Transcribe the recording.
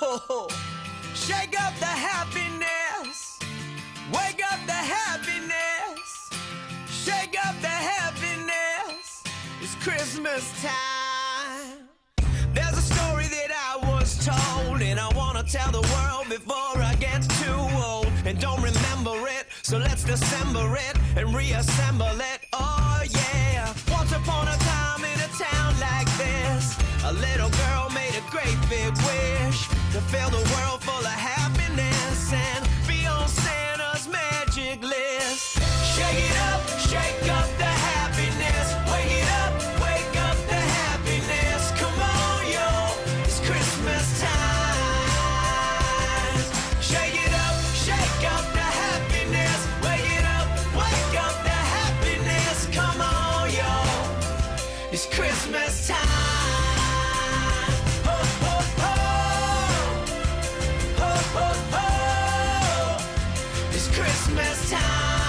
Oh, shake up the happiness. Wake up the happiness. Shake up the happiness. It's Christmas time. There's a story that I was told, and I wanna tell the world before I get too old and don't remember it. So let's dissemble it and reassemble it. Oh yeah. Once upon a time in a town like this, a little girl made a great big wish to fill the world full of happiness and be on Santa's magic list. Shake it up, shake up the happiness. Wake it up, wake up the happiness. Come on, yo, it's Christmas time. Shake it up, shake up the happiness. Wake it up, wake up the happiness. Come on, yo, it's Christmas time. Christmas time.